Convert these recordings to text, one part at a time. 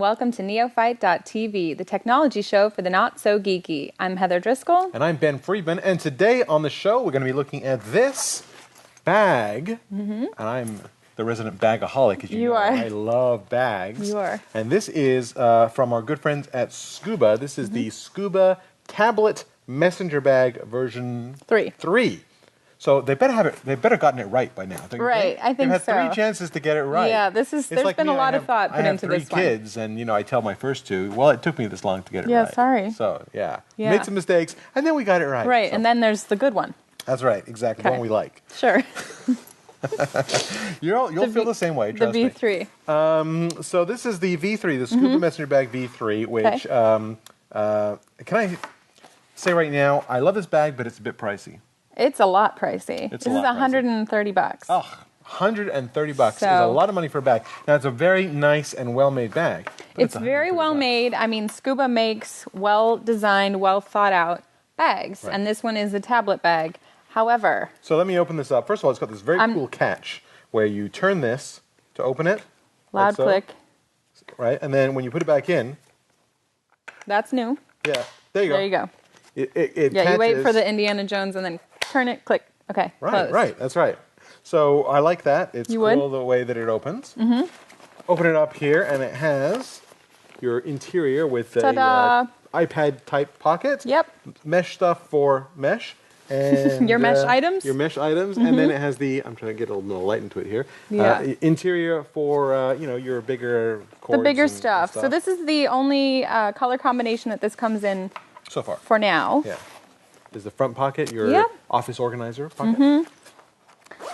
welcome to Neophyte.tv, the technology show for the not-so-geeky. I'm Heather Driscoll. And I'm Ben Friedman, and today on the show we're going to be looking at this bag, and I'm the resident bagaholic, as you know. are. I love bags. You are. And this is from our good friends at Skooba. This is the Skooba tablet messenger bag version 3. So they better have it. They better gotten it right by now. Don't you Right, think? I think They've so. had 3 chances to get it right. Yeah, there's been a lot of thought put into this one. I have 3 kids, and I tell my first 2. Well, it took me this long to get it right. Yeah, sorry. So yeah, Yeah. made some mistakes, and then we got it right. Right, So and then there's the good one. that's right, exactly the Okay. one we like. Sure. You'll feel the same way. The Trust me. V3. So this is the V3, the Skooba Messenger Bag V3, which can I say right now, I love this bag, but it's a bit pricey. It's a lot pricey. It's this a is lot pricey. $130. Oh, $130 is a So- lot of money for a bag. Now it's a very nice and well-made bag. but It's very well $130. made. I mean, Skooba makes well-designed, well-thought-out bags, Right. and this one is a tablet bag. However, So let me open this up. First of all, it's got this very cool catch where you turn this to open it. loud like so, click. Right, and then when you put it back in, That's new. yeah, there you go. There you go. It Yeah, you wait catches- for the Indiana Jones and then turn it, click. Okay, Right, closed. right, that's right. So I like that. It's You cool would? the way that it opens. Open it up here, and it has your interior with Ta-da! a iPad-type pocket. Yep. Mesh stuff for mesh. And Your mesh items? Your mesh items, and then it has the. I'm trying to get a little light into it here. Yeah. Interior for your bigger cords. The bigger and stuff. So this is the only color combination that this comes in so far. for now. Yeah. Is the front pocket your Yep. office organizer pocket?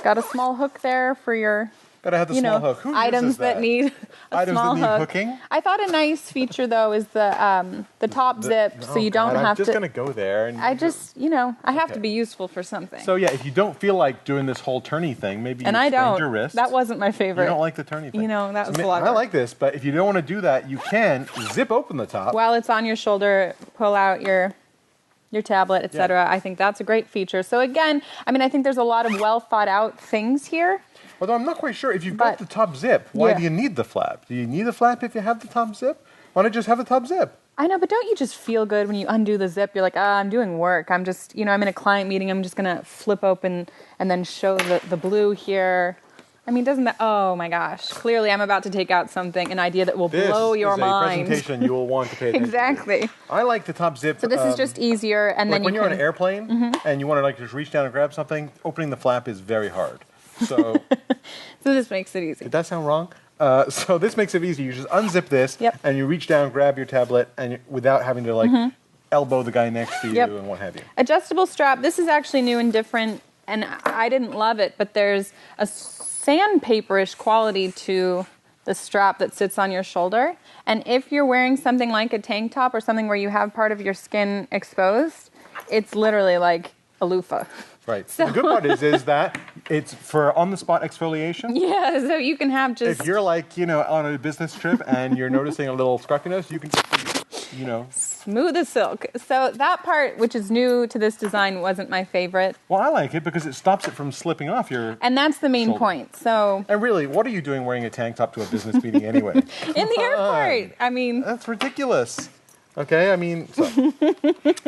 Got a small hook there for your, Gotta have the small hook. Who items uses that need a Items small that need hook. hooking? I thought a nice feature though is the top zip, so you don't God, have I'm just to. gonna go there. And I just, I have to Okay. be useful for something. So yeah, if you don't feel like doing this whole turny thing, maybe and you I sprained don't. your wrist. That wasn't my favorite. You don't like the turny thing. That was a lot of I work. like this, but if you don't want to do that, you can zip open the top. While it's on your shoulder, pull out your tablet, etc. Yeah. I think that's a great feature. So again, I think there's a lot of well thought out things here. Although I'm not quite sure if you've But- got the top zip, why Yeah. do you need the flap? Do you need the flap if you have the top zip? Why not just have the top zip? I know, but don't you just feel good when you undo the zip? You're like, I'm doing work. I'm just, I'm in a client meeting. I'm just going to flip open and then show the blue here. Doesn't that, oh my gosh. Clearly I'm about to take out an idea that will This blow your is mind. a presentation you will want to pay attention Exactly. to. I like the top zip. So this is just easier, and like then when you you're can... on an airplane and you want to just reach down and grab something, opening the flap is very hard. So So this makes it easy. did that sound wrong? So this makes it easy. You just unzip this, Yep. and you reach down, grab your tablet, and without having to elbow the guy next to you Yep. and what have you. Adjustable strap. This is actually new and different, and I didn't love it, but there's a sandpaperish quality to the strap that sits on your shoulder. And if you're wearing something like a tank top or something where you have part of your skin exposed, it's literally like a loofah. Right. The good part is that it's for on-the-spot exfoliation. Yeah, so you can have just... If you're on a business trip and you're noticing a little scruffiness, you can just, smooth as silk. So that part, which is new to this design, wasn't my favorite. Well, I like it because it stops it from slipping off your... And that's the main shoulder. point. So And really, what are you doing wearing a tank top to a business meeting anyway? in the airport, That's ridiculous. Okay, so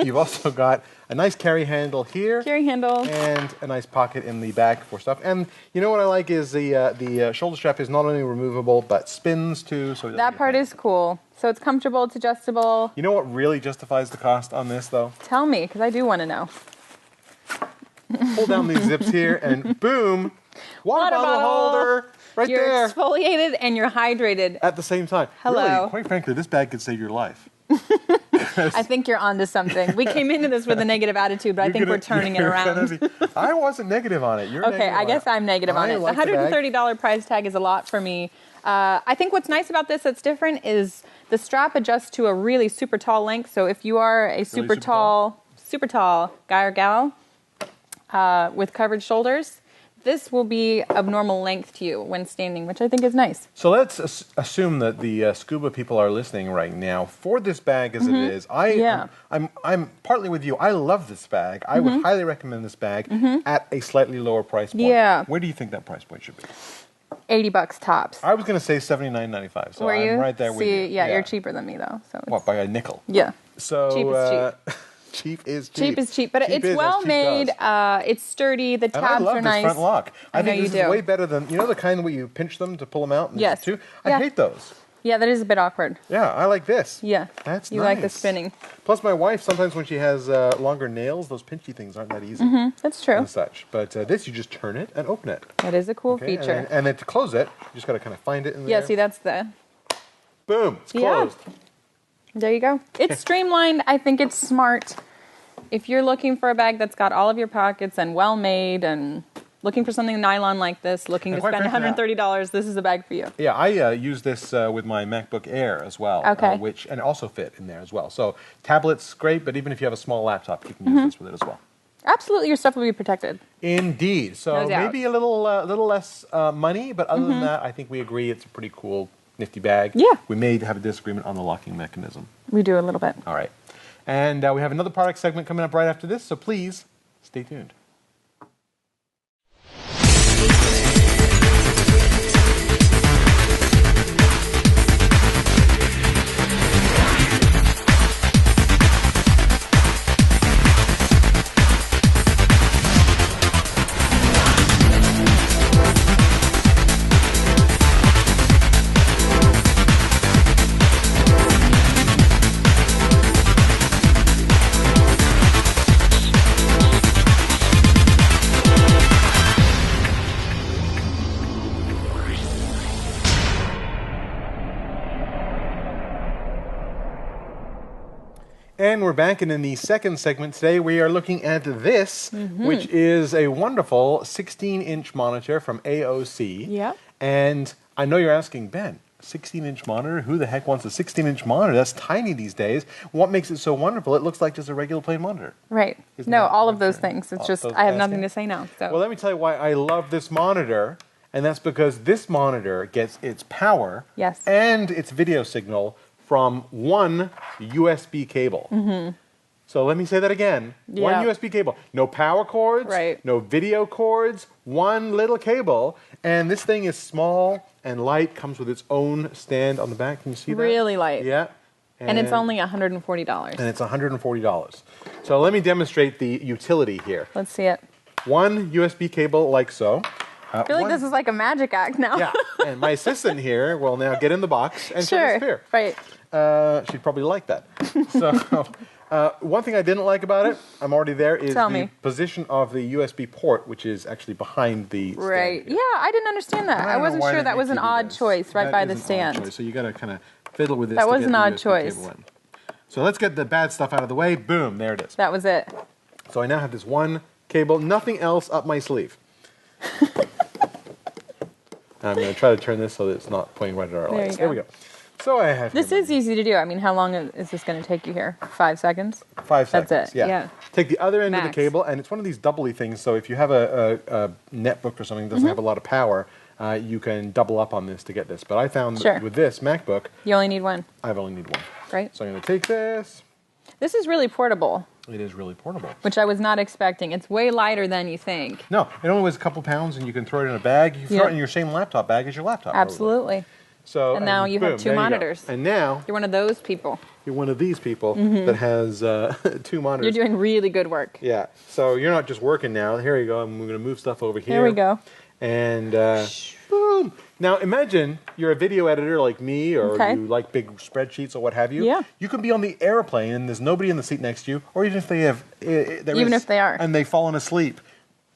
you've also got a nice carry handle here. carry handle. And a nice pocket in the back for stuff. And you know what I like is the shoulder strap is not only removable, but spins too. So it doesn't That get part bent. is cool. So it's comfortable, it's adjustable. You know what really justifies the cost on this, though? Tell me, because I do want to know. Pull down these zips here, and boom, water bottle holder right You're there exfoliated and you're hydrated. at the same time. Hello. Really, quite frankly, this bag could save your life. I think you're onto something. We came into this with a negative attitude, but I think we're turning it around. I wasn't negative on it. You're Okay, negative I on guess it. I'm negative on I it. The like the bag. $130 price tag is a lot for me. I think what's nice about this that's different is the strap adjusts to a really super tall length. So if you are a super tall guy or gal with covered shoulders, this will be of normal length to you when standing, which I think is nice. So let's assume that the Skooba people are listening right now. For this bag as it is, I'm partly with you. I love this bag. I would highly recommend this bag at a slightly lower price point. Yeah. Where do you think that price point should be? $80 tops. I was going to say $79.95. So Were you? I'm right there with you. Yeah, you're cheaper than me though. So What, by a nickel? Yeah. So cheap is cheap. cheap is cheap. Cheap is cheap, but Cheap it's is, well as cheap made. does. It's sturdy. The And I tabs love are this nice. front lock. I think know this you is do. way better than, you know, the kind where you pinch them to pull them out? And Yes. I hate those. Yeah, that is a bit awkward. Yeah, I like this. Yeah. That's you nice. like the spinning. Plus, my wife, sometimes when she has longer nails, those pinchy things aren't that easy. That's true. And such. But this, you just turn it and open it. That is a cool Okay? feature. And then to close it, you just got to kind of find it in there. Yeah, see, that's the... Boom, it's closed. There you go. It's streamlined. I think it's smart. If you're looking for a bag that's got all of your pockets and well made and looking for something nylon like this, looking to quite spend frankly, $130, this is a bag for you. Yeah, I use this with my MacBook Air as well. Okay. And it also fit in there as well. So tablet's great, but even if you have a small laptop, you can use this with it as well. Absolutely, your stuff will be protected. Indeed. So No doubt. maybe a little less money, but other than that, I think we agree it's a pretty cool, nifty bag. Yeah. We may have a disagreement on the locking mechanism. We do a little bit. All right. And we have another product segment coming up right after this, so please stay tuned. And we're back, and in the second segment today, we are looking at this, which is a wonderful 16-inch monitor from AOC. Yeah. And I know you're asking, Ben, 16-inch monitor? Who the heck wants a 16-inch monitor? That's tiny these days. What makes it so wonderful? It looks like just a regular plain monitor. Right. Isn't No, that all of what those you're- things. It's all just, those I have asking? nothing to say now. So. Well, let me tell you why I love this monitor, and that's because this monitor gets its power Yes. and its video signal from one USB cable. So let me say that again. One Yeah. USB cable. No power cords, Right. no video cords, one little cable. And this thing is small and light, comes with its own stand on the back. Can you see that? Really light. Yeah. And it's only $140. And it's $140. So let me demonstrate the utility here. Let's see it. One USB cable like so. I feel like this is like a magic act now. Yeah, and my assistant here will now get in the box and Sure. disappear. Right. She'd probably like that. So, one thing I didn't like about it, I'm already there, is Tell the me. position of the USB port, which is actually behind the stand Right. here. Yeah, I didn't understand that. don't I know wasn't why sure they that make was you an do odd this. choice right That by is the an odd stand. choice, so you got to kind of fiddle with this. That to was get an the odd USB choice. cable in. So let's get the bad stuff out of the way. Boom, there it is. That was it. So I now have this one cable, nothing else up my sleeve. I'm going to try to turn this so that it's not pointing right at our There lights. you There go. we go. So I have This is easy to do. I mean, how long is this going to take you here? 5 seconds? 5 seconds. That's it, yeah. Take the other end of the Max. cable, and it's one of these doubly things. So if you have a netbook or something that doesn't have a lot of power, you can double up on this to get this. But I found Sure. that with this MacBook, You only need one, I've only need one. right? So I'm going to take this. This is really portable, It is really portable. which I was not expecting. It's way lighter than you think. No, it only weighs a couple pounds, and you can throw it in a bag. You can throw Yeah. it in your same laptop bag as your laptop. probably. Absolutely. So And now you have boom, two there you go. monitors. And now You're one of those people. you're one of these people that has 2 monitors. You're doing really good work. Yeah. So you're not just working now. Here you go. I'm going to move stuff over here. There we go. And boom. Now imagine you're a video editor like me, or Okay. you like big spreadsheets or what have you. Yeah. You can be on the airplane and there's nobody in the seat next to you, or even if they have, Even if they are. and they've fallen asleep.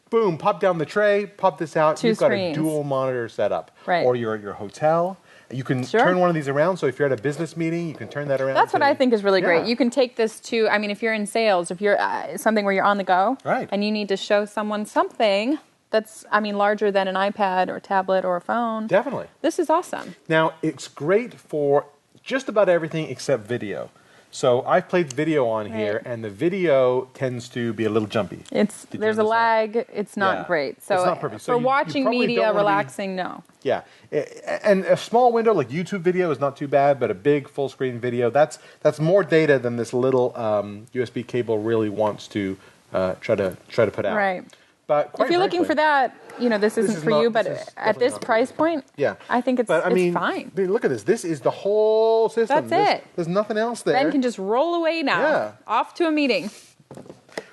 Boom! Pop down the tray. Pop this out. 2 You've got screens. a dual monitor setup. Right. Or you're at your hotel. You can Sure. turn one of these around. So if you're at a business meeting, you can turn that around. That's what to- I think is really great. Yeah. You can take this to, I mean, if you're in sales, if you're something where you're on the go, Right. and you need to show someone something that's, I mean, larger than an iPad or tablet or a phone. Definitely. This is awesome. Now, it's great for just about everything except video. So I've played video on here, Right. and the video tends to be a little jumpy. It's Did you there's a notice that? lag. It's not Yeah. great. So It's not perfect. So for you watching probably media, don't wanna be- relaxing, no. Yeah, and a small window like YouTube video is not too bad, but a big full screen video, that's more data than this little USB cable really wants to try to put out. Right. But quite if you're looking frankly, for that, this isn't for you. But at this price point, yeah, I think it's fine. I mean, look at this. This is the whole system. That's it. There's nothing else there. Ben can just roll away now. Yeah. Off to a meeting.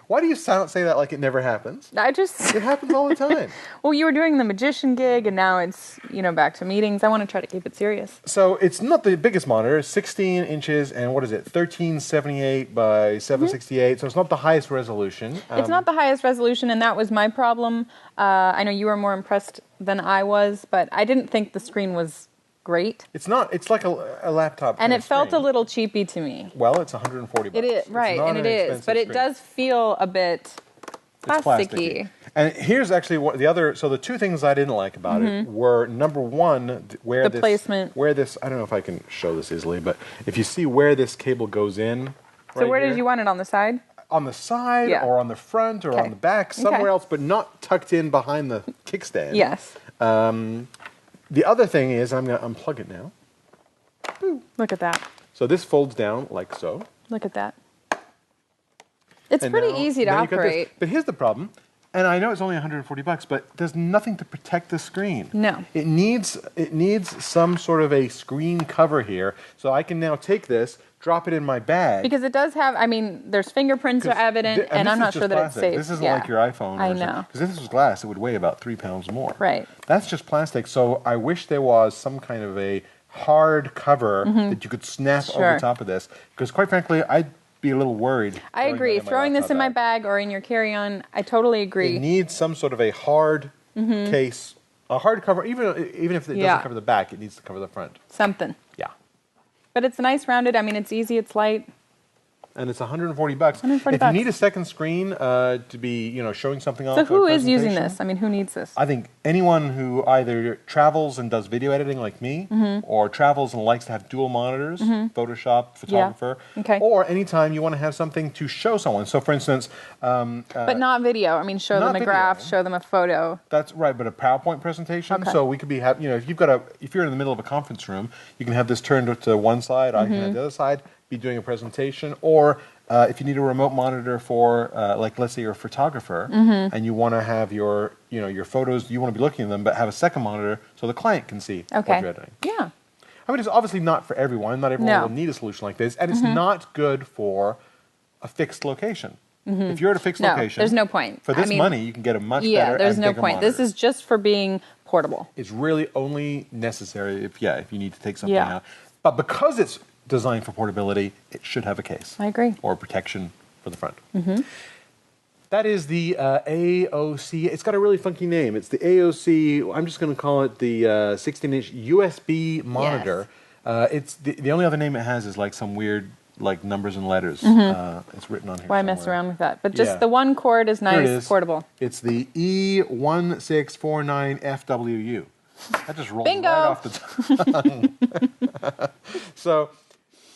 Why do you say that like it never happens? It happens all the time. Well, you were doing the magician gig, and now it's, back to meetings. I want to try to keep it serious. So it's not the biggest monitor. It's 16 inches, and what is it? 1378 by 768. So it's not the highest resolution. It's not the highest resolution, and that was my problem. I know you were more impressed than I was, but I didn't think the screen was great. It's not. It's like a laptop. And it felt a little cheapy to me. Well, it's $140. It is, right, and it is. But it does feel a bit plasticky. And here's actually what the other. So the two things I didn't like about it were, number one, where the placement. Where this. I don't know if I can show this easily, but if you see where this cable goes in. So where did you want it, on the side? On the side, or on the front, or on the back, somewhere else, but not tucked in behind the kickstand. Yes. The other thing is, I'm going to unplug it now. Ooh, look at that. So this folds down like so. Look at that. It's pretty easy to operate. But here's the problem, and I know it's only $140, but there's nothing to protect the screen. No. It needs some sort of a screen cover here, so I can now take this, drop it in my bag. Because it does have, there's fingerprints are evident, and I'm not sure that it's safe. This isn't like your iPhone. I know. Because if this was glass, it would weigh about 3 pounds more. Right. That's just plastic, so I wish there was some kind of a hard cover that you could snap over top of this. Because quite frankly, I'd be a little worried. I agree. Throwing this in my bag or in your carry-on, I totally agree. It needs some sort of a hard case, a hard cover, even if it doesn't cover the back, it needs to cover the front. Something. Yeah. But it's nice rounded. It's easy, it's light. And it's $140. If you need a second screen to be, showing something off. So who is using this? Who needs this? I think anyone who either travels and does video editing like me, or travels and likes to have dual monitors, Photoshop, photographer, or anytime you want to have something to show someone. So, for instance, but not video. Show them a graph, show them a photo. That's right, but a PowerPoint presentation. Okay. So we could be if you're in the middle of a conference room, you can have this turned to one side. I can have the other side. Be doing a presentation, or if you need a remote monitor for, let's say you're a photographer and you want to have your photos, you want to be looking at them, but have a second monitor so the client can see what you're editing. Yeah. It's obviously not for everyone. Not everyone will need a solution like this, and it's not good for a fixed location. If you're at a fixed location, there's no point. For this money, you can get a much better. Yeah, there's and no bigger point. monitor. This is just for being portable. It's really only necessary if you need to take something out. But because it's designed for portability, it should have a case. I agree. Or protection for the front. That is the AOC. It's got a really funky name. It's the AOC, I'm just going to call it the 16-inch USB monitor. Yes. It's the only other name it has is like some weird numbers and letters. It's written on here. Why mess around with that? But just the one cord is nice, portable. It's the E1649FWU. That just rolls right off the tongue. So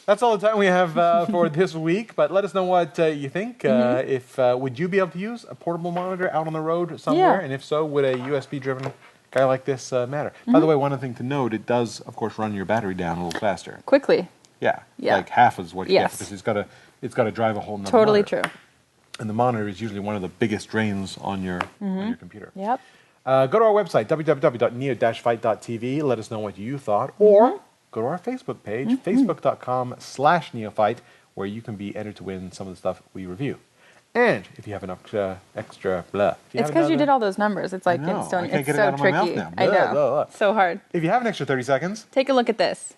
that's all the time we have for this week. But let us know what you think. If would you be able to use a portable monitor out on the road somewhere? And if so, would a USB-driven guy like this matter? By the way, one other thing to note: it does, of course, run your battery down a little faster. Quickly. Yeah. Like half is what you get because it's got to drive a whole nother Totally monitor. true. And the monitor is usually one of the biggest drains on your computer. Yep. Go to our website, www.neo-fight.tv. Let us know what you thought. Or go to our Facebook page, facebook.com/neophyte, where you can be entered to win some of the stuff we review. And if you have an extra blah. It's because you did all those numbers. It's like it's so tricky. I know. So hard. If you have an extra 30 seconds. Take a look at this.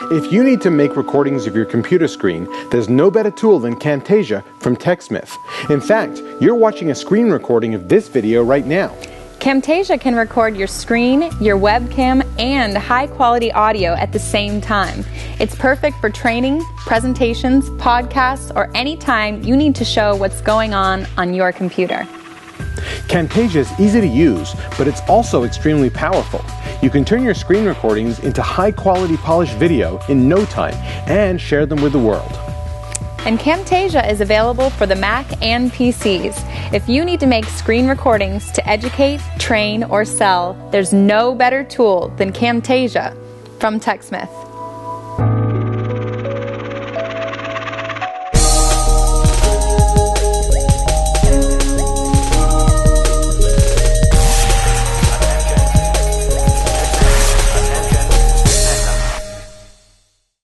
If you need to make recordings of your computer screen, there's no better tool than Camtasia from TechSmith. In fact, you're watching a screen recording of this video right now. Camtasia can record your screen, your webcam, and high-quality audio at the same time. It's perfect for training, presentations, podcasts, or any time you need to show what's going on your computer. Camtasia is easy to use, but it's also extremely powerful. You can turn your screen recordings into high-quality polished video in no time and share them with the world. And Camtasia is available for the Mac and PCs. If you need to make screen recordings to educate, train, or sell, there's no better tool than Camtasia from TechSmith.